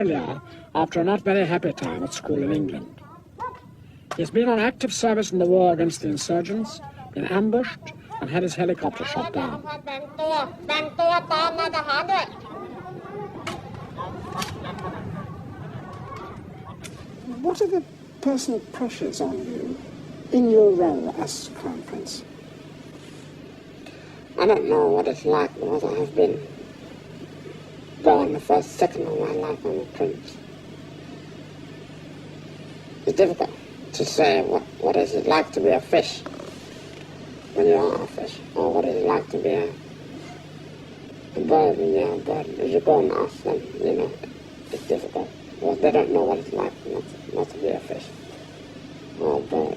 Australia after a not very happy time at school in England. He has been on active service in the war against the insurgents, been ambushed, and had his helicopter shot down. What are the personal pressures on you in your role as Crown Prince? I don't know what it's like because I have been born the first second of my life I'm a prince. It's difficult to say what is it like to be a fish when you are a fish, or what is it like to be a bird when you're a bird. If you go and ask them, it's difficult because they don't know what it's like not to be a fish or a bird.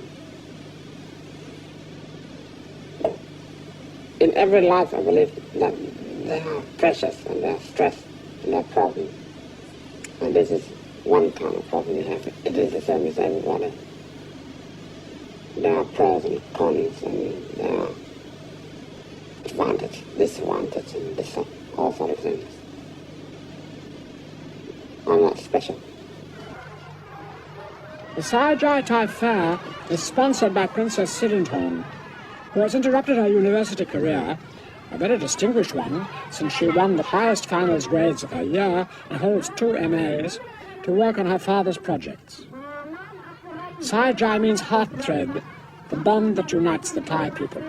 In every life, I believe that they have pressures and they have stress and they have problems. And this is one kind of problem you have. It is the same as everybody. There are pros and cons, and there are advantage, disadvantage, and all sort of things. I'm not special. The Saijai Thai Fair is sponsored by Princess Siddhorn, who has interrupted her university career, a very distinguished one, since she won the highest finals grades of her year and holds 2 MAs, to work on her father's projects. Saijai means heart thread, the bond that unites the Thai people.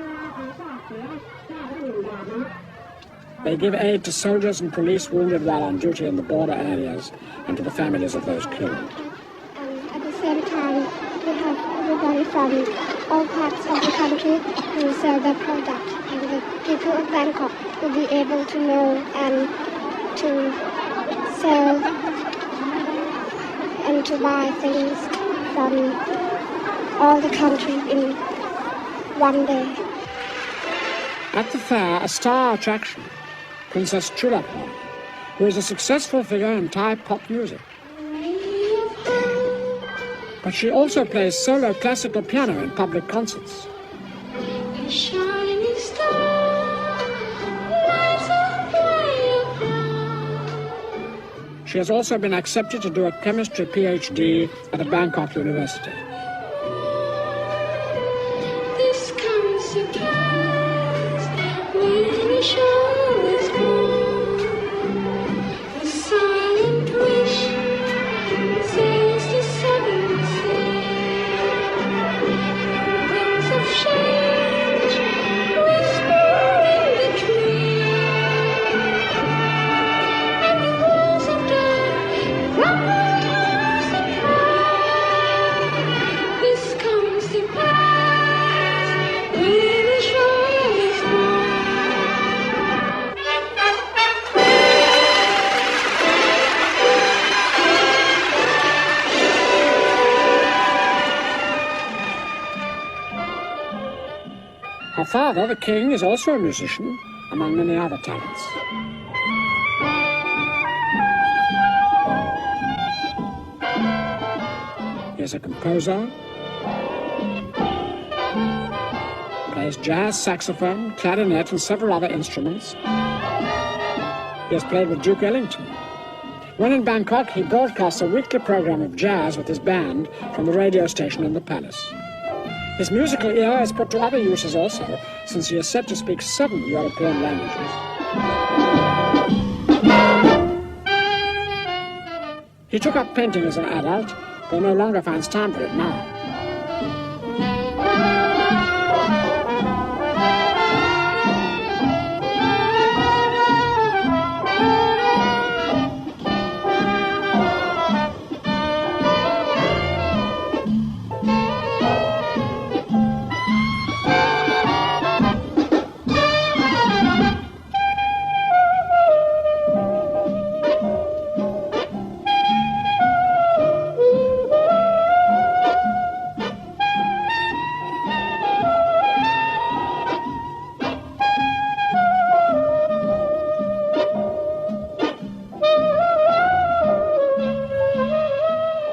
They give aid to soldiers and police wounded while on duty in the border areas and to the families of those killed. At the same time, we have everybody from all parts of the country who sell their product, and the people of Bangkok will be able to know and to sell and to buy things from all the country in one day. At the fair, a star attraction, Princess Chulapon, who is a successful figure in Thai pop music. But she also plays solo classical piano in public concerts. She has also been accepted to do a chemistry PhD at a Bangkok university. This comes to pass when we show is born. The silent wish sails the southern sea. Winds of change whisper in the tree. And the walls of death rumble as they cry. This comes to pass when the shore is born. Her father, the king, is also a musician, among many other talents. He is a composer, plays jazz, saxophone, clarinet, and several other instruments. He has played with Duke Ellington. When in Bangkok, he broadcasts a weekly program of jazz with his band from the radio station in the palace. His musical ear is put to other uses also, since he is said to speak 7 European languages. He took up painting as an adult, though no longer finds time for it now.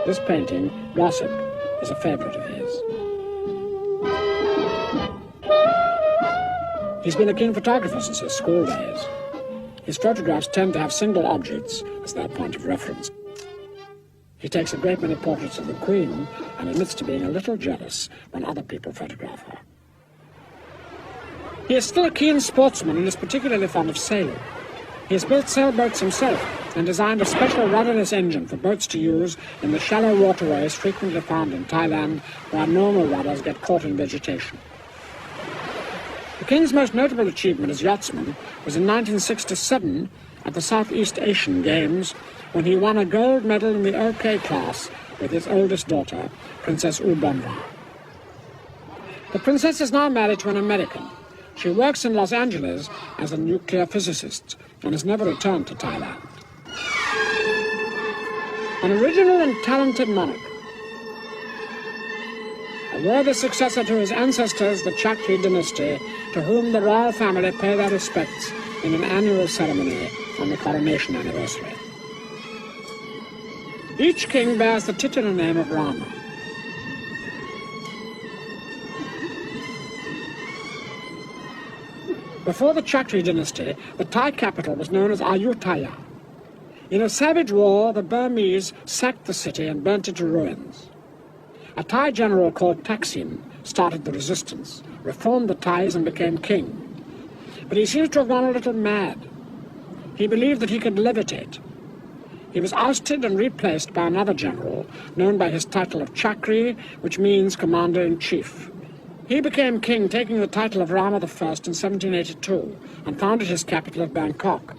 This painting, Gossip, is a favorite of his. He's been a keen photographer since his school days. His photographs tend to have single objects as their point of reference. He takes a great many portraits of the Queen and admits to being a little jealous when other people photograph her. He is still a keen sportsman and is particularly fond of sailing. He has built sailboats himself and designed a special rudderless engine for boats to use in the shallow waterways frequently found in Thailand where normal rudders get caught in vegetation. The King's most notable achievement as yachtsman was in 1967 at the Southeast Asian Games when he won a gold medal in the OK class with his oldest daughter, Princess Ubonra. The princess is now married to an American. She works in Los Angeles as a nuclear physicist and has never returned to Thailand. An original and talented monarch, a worthy successor to his ancestors, the Chakri dynasty, to whom the royal family pay their respects in an annual ceremony on the coronation anniversary. Each king bears the titular name of Rama. Before the Chakri dynasty, the Thai capital was known as Ayutthaya. In a savage war, the Burmese sacked the city and burnt it to ruins. A Thai general called Taksin started the resistance, reformed the Thais and became king. But he seems to have gone a little mad. He believed that he could levitate. He was ousted and replaced by another general, known by his title of Chakri, which means commander-in-chief. He became king, taking the title of Rama I in 1782, and founded his capital at Bangkok.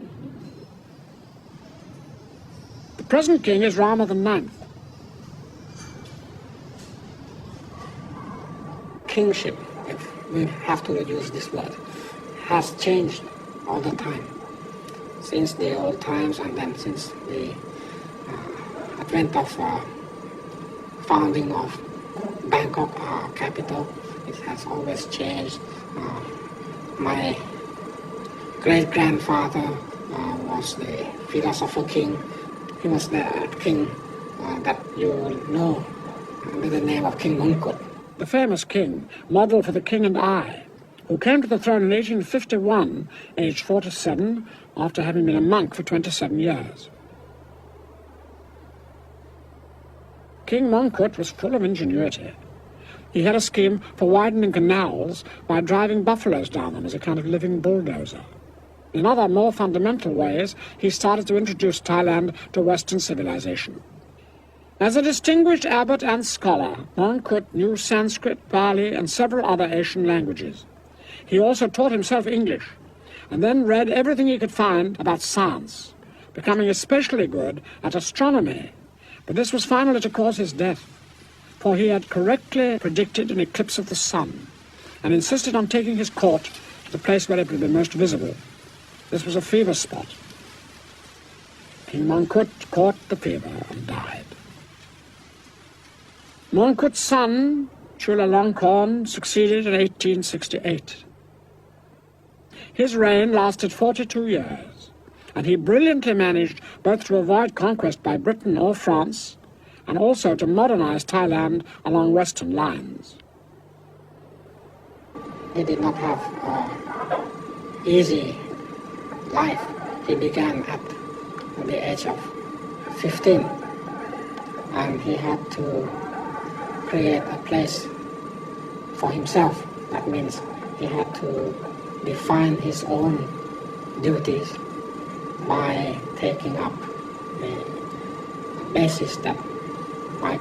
The present king is Rama IX. Kingship, if we have to use this word, has changed all the time. Since the old times and then since the advent of founding of Bangkok, our capital, it has always changed. My great-grandfather was the philosopher king. He was the king that you know under the name of King Mongkut. The famous king, model for the King and I, who came to the throne in 1851, aged 47, after having been a monk for 27 years. King Mongkut was full of ingenuity. He had a scheme for widening canals by driving buffaloes down them as a kind of living bulldozer. In other, more fundamental ways, he started to introduce Thailand to Western civilization. As a distinguished abbot and scholar, Mongkut knew Sanskrit, Pali, and several other Asian languages. He also taught himself English, and then read everything he could find about science, becoming especially good at astronomy. But this was finally to cause his death, for he had correctly predicted an eclipse of the sun, and insisted on taking his court to the place where it would be most visible. This was a fever spot. King Mongkut caught the fever and died. Mongkut's son, Chulalongkorn, succeeded in 1868. His reign lasted 42 years, and he brilliantly managed both to avoid conquest by Britain or France, and also to modernize Thailand along Western lines. He did not have an easy life. He began at the age of 15, and he had to create a place for himself. That means he had to define his own duties by taking up the basis that my